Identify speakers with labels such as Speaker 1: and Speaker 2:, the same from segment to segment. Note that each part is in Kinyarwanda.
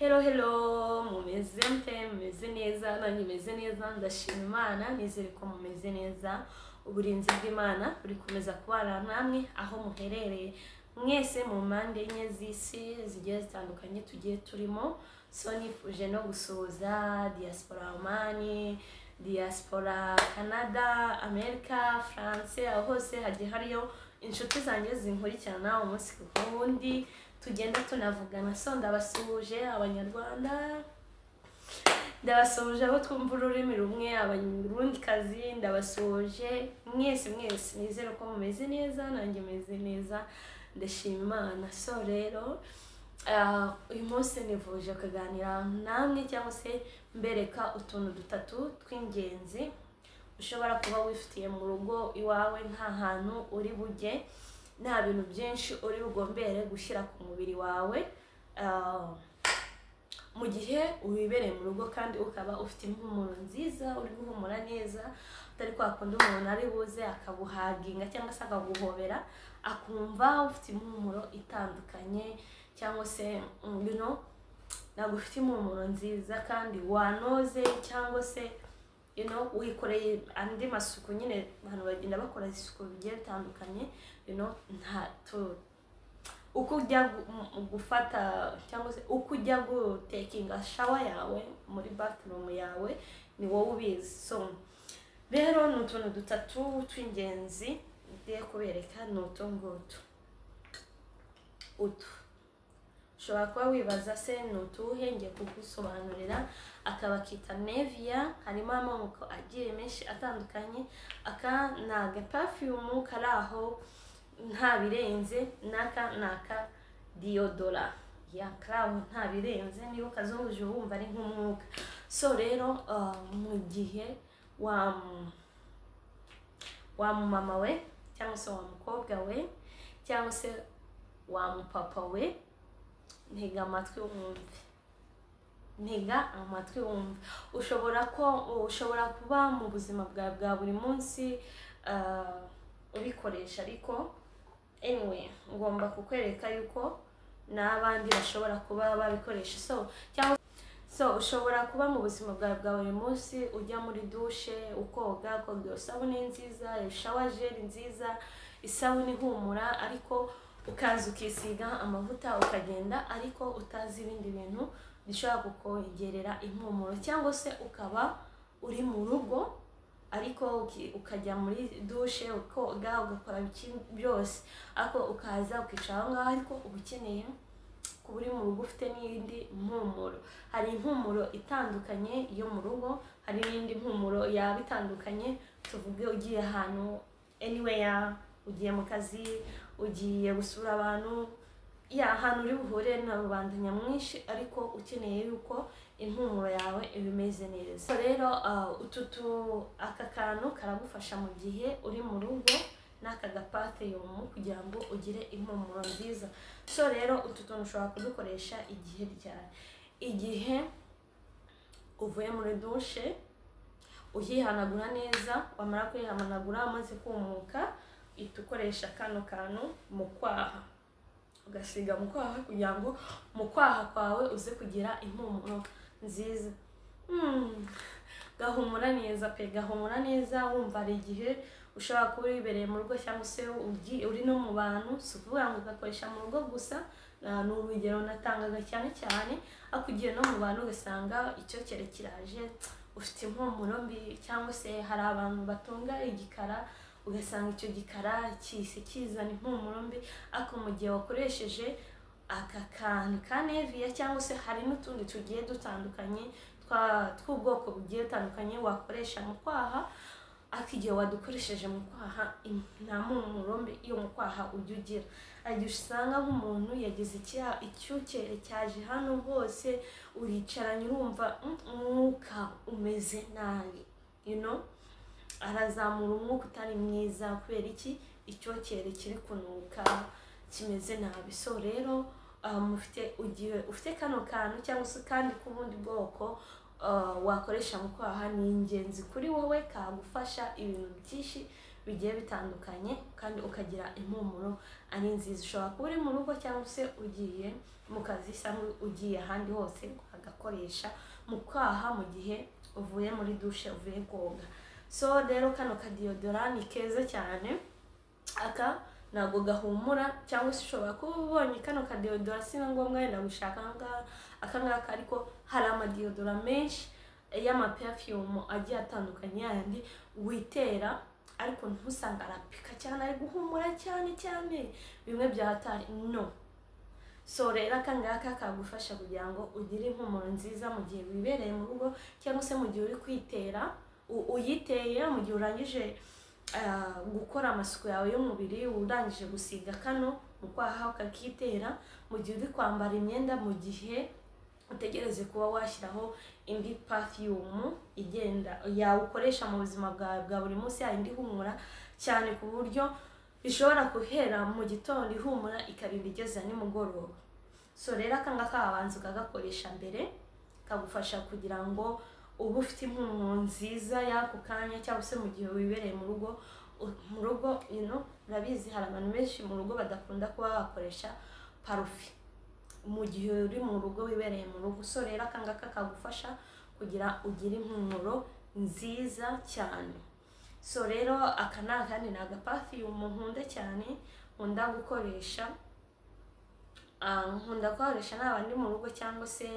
Speaker 1: Hello, mumeze neza, nanjye meze neza, ndashima Imana, nizere ko mumeze neza. Uburinzi bw'Imana buri komeza kubana namwe aho muherereye mwese mu mpande enye z'isi zigiye zitandukanye tugiye turimo. So nifuje no gusuhuza diaspora Omani, diaspora Canada, Amerika, France, aho hose hagiye hariyo inshuti zanjye zinkurikirana umunsi ku wundi tugenda tunavugana. So ndabasuhuje abanyarwanda, ndabasuhuje abo twumva ururimi rumwe, abanyarwandakazi, ndabasuhuje mwese nizere ko mumeze neza, nanjye meze neza, ndashima Imana. So rero uyu munsi nifuje kuganira namwe cyangwa se mbereka utuntu dutatu tw'ingenzi ushobora kuba wifitiye mu rugo iwawe, nta hantu uri bujye, nta bintu byinshi uri bugombere gushyira ku mubiri wawe mu gihe wibereye mu rugo, kandi ukaba ufite impumuro nziza, uri guhumura neza, atari kwa kundi umuntu ari buze akabuhaginga cyangwa se akaguhobera akumva ufite impumuro itandukanye, cyangwa se ntabwo ufite impumuro nziza kandi wanoze, cyangwa se wikoreye andi masuku. Nyine abantu bagenda bakora isuku bigiye bitandukanye, uko ujya gufata cyangwa se uko ujya gutekinga shawa yawe muri bathroom yawe ni wowe ubizi. So rero ni utuntu dutatu tw'ingenzi ngiye kubereka, ni utu ngutu. Ushobora kuba wibaza se ni utuhe, ngiye kugusobanurira. Akaba kita Nevia, harimo amoko agiye menshi atandukanye. Aka ni agaperfume kari aho nta birenze, naka diodora ya karaho nta birenze, niyo kazunguje wumva ari nk'umwuka. So rero mu gihe wa mama we cyangwa se wa mukobwa we cyangwa se wa mupapa we, ntega amatwi wumve. Ushobora kuba mu buzima bwa buri munsi ubikoresha, ariko anyway ngomba kukwereka yuko n'abandi bashobora kuba babikoresha. So ushobora kuba mu buzima bwa buri munsi ujya muri douche ukoga isabune nziza, shower gel nziza, isabune ihumura, ariko ukaza ukisiga amavuta ukagenda, ariko utazi ibindi bintu bishobora kukongerera impumuro. Cyangwa se ukaba uri mu rugo ariko ukajya muri douche ukoga ugakora byose, ariko ukaza ukicara aho ngaho, ariko uba ukeneye kuba uri mu rugo ufite n'indi mpumuro. Hari impumuro itandukanye yo mu rugo, hari n'indi mpumuro yaba itandukanye. Tuvuge ugiye ahantu anywhere, ugiye mu kazi, ugiye gusura abantu, ahantu uri buhure na rubanda nyamwinshi, ariko ukeneye yuko impumuro yawe iba imeze neza. Rero aka kantu karagufasha mu gihe uri mu rugo, n'aka gaperfume kugira ngo ugire impumuro nziza. So rero utu tuntu ushobora kudukoresha igihe uvuye muri douche uyihanagura neza, wamara kuyihanagura amaze kumuka, ukoresha kano kantu mu kwaha, ugasiga mu kwaha kugira ngo mu kwaha kwawe uze kugira impumuro nziza. Gahumura neza wumva. Hari igihe ushobora kuba wibereye mu rugo cyangwa se uri no mu bantu, si ukuvuga ngo ugakoresha mu rugo gusa, ni urugero natangaga cyane, ariko ugiye no mu bantu ugasanga icyokere kiraje, ufite impumuro mbi, cyangwa se hari abantu batunga igikara, ugasanga icyo gikara kizana impumuro mbi. Ariko mu gihe wakoresheje aka kantu ka Nevia, cyangwa se hari n'utundi tugiye dutandukanye tw'ubwoko bugiye butandukanye wakoresha mu kwaha, ariko igihe wadukoresheje mu kwaha nta mpumuro mbi yo mu kwaha ujya ugira. Igihe usanga nk'umuntu yagize icyokere cyaje hano hose, uricaranye urumva umwuka umeze nabi, arazamura umwuka utari mwiza. Kubera iki? Icyokere kiri kunuka kimeze nabi. So rero ufite kano kantu cyangwa se kandi k'ubundi bwoko wakoresha mu kwaha, ni ingenzi kuri wowe, kagufasha ibintu byinshi bigiye bitandukanye kandi ukagira impumuro ari nziza. Ushobora kuba uri mu rugo cyangwa se ugiye mu kazi cyangwa ugiye ahandi hose agakoresha mu kwaha mu gihe uvuye muri dushe uvuye koga. So rero kano kadiyodora ni keza cyane, aka ntabwo gahumura, cyangwa se ushobora kuba ubonye kano kadiyodora si na ngombwa wenda gushaka aka ngaka, ariko hari amadiyodora menshi y'amaperfume agiye atandukanye yandi witera ariko ntusanga arapika cyane ari guhumura cyane cyane bimwe bya hatari no. So rero aka ngaka kagufasha kugira ngo ugire impumuro nziza mu gihe wibereye mu rugo cyangwa se mu gihe uri kwitera uyiteye mu gihe urangije gukora amasuku yawe y'umubiri, urangije gusiga kano mu kwaha ukakitera mu gihe uri kwambara imyenda, mu gihe utegereze kuba washyiraho indi perfume igenda yawukoresha mu buzima bwa buri munsi, yindi ihumura cyane ku buryo bishobora guhera mu gitondo ihumura ikarinda igeza nimugoroba. So rero aka ngaka abanza ukagakoresha mbere, kagufasha kugira ngo uba ufite impumuro nziza y'ako kanya, cyangwa se mu gihe wibereye mu rugo urabizi hari abantu benshi mu rugo badakunda kuba bakoresha parufe mu gihe uri mu rugo wibereye mu rugo. So rero aka ngaka kagufasha kugira ugire impumuro nziza cyane. So rero aka nakandi ni agaperfume nkunda cyane, nkunda gukoresha n'abandi mu rugo cyangwa se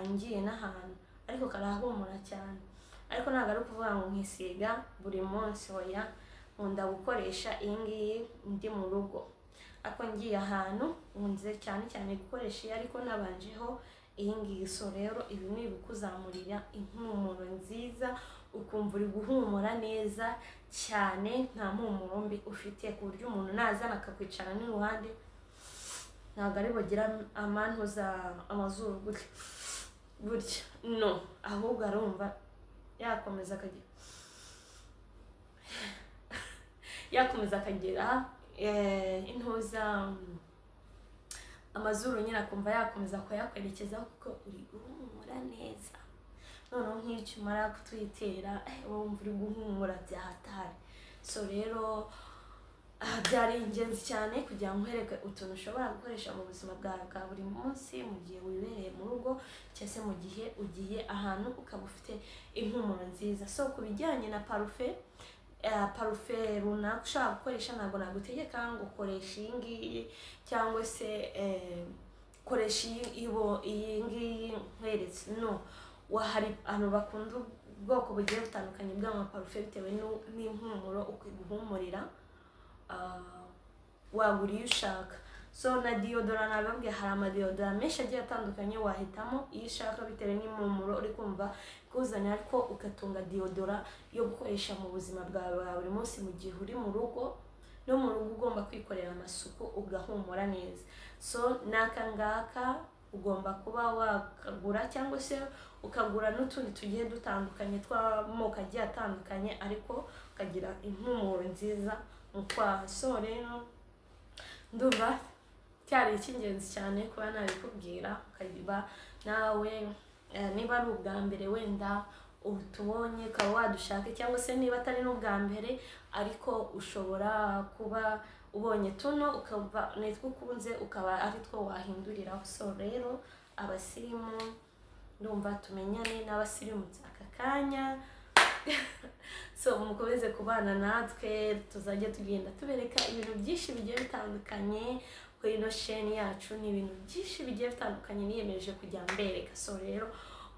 Speaker 1: ngiye n'ahantu, ariko karahumura cyane, ariko ntabwo ari ukuvuga ngo nkisiga buri munsi hoya, nkunda gukoresha iyi ngiyi ndi mu rugo, ariko ngiye ahantu nkunze cyane cyane gukoresha iyi, ariko nabanjeho iyi ngiyi. So rero ibi ni ibikuzamurira impumuro nziza, ukumva uri guhumura neza cyane, nta mpumuro mbi ufite, ku buryo umuntu nazana akakwicara n'iruhande ntabwo ari bugira amantuza amazuru gutya no, ahubwo arumva yakomeza akagira intuza amazuru nyine akumva yakomeza kuyakwerekezaho kuko uri guhumura neza. Noneho nk'icyo umara kutwitera wumva uri guhumura bya hatari. So rero byari ingenzi cyane kugira ngo nkwereke utuntu ushobora gukoresha mu buzima bwawe bwa buri munsi mu gihe wibereye mu rugo cyangwa se mu gihe ugiye ahantu ukaba ufite impumuro nziza. So ku bijyanye na parufe runaka ushobora gukoresha, ntabwo nagutegeka ngo koresha iyi ngiyi cyangwa se koresha iyi ngiyi nkweretse no. Hari abantu bakunda ubwoko bugiye butandukanye bw'amaparufe bitewe n'impumuro ukwiguhumurira, wagura iyo ushaka. So na diyodora nababwiye hari amadiyodora menshi agiye atandukanye, wahitamo iyo ushaka bitewe n'impumuro uri kumva kuzana, ariko ugatunga diyodora yo gukoresha mu buzima bwawe bwa buri munsi mu gihe uri mu rugo, no mu rugo ugomba kwikorera amasuku ugahumura neza. So n'aka ngaka ugomba kuba wakagura cyangwa se ukagura n'utundi tugiye dutandukanye tw'amoko agiye atandukanye, ariko ukagira impumuro nziza mu kwaha. So rero ndumva cyari icy'ingenzi cyane kuba nabikubwira, ukabiba nawe niba ari ubwa mbere wenda utubonye ukaba wadushaka, cyangwa se niba atari n'ubwa mbere ariko ushobora kuba ubonye tuno ukaba nitwo ukunze ukaba ari two wahinduriraho. So rero abasirimu ndumva tumenyane n'abasirimutse aka kanya. So mukomeze kubana natwe, tuzajya tugenda tubereka ibintu byinshi bigiye bitandukanye kuri ino sheni yacu, ni ibintu byinshi bigiye bitandukanye niyemeje kujya mbereka. So rero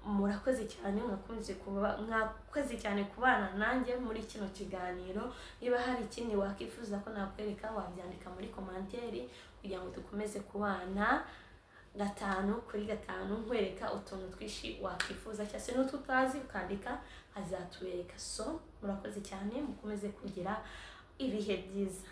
Speaker 1: murakoze cyane, mwakoze cyane kubana nanjye muri kino kiganiro. Niba hari ikindi wakifuza ko nakwereka wabyandika muri komanteri kugira ngo dukomeze kubana 5 kuri 5 nkwereka utuntu twishi wakifuza cyangwa se n'ututazi ukandika azatubereka. So murakoze cyane, mukomeze kugira ibihe byiza.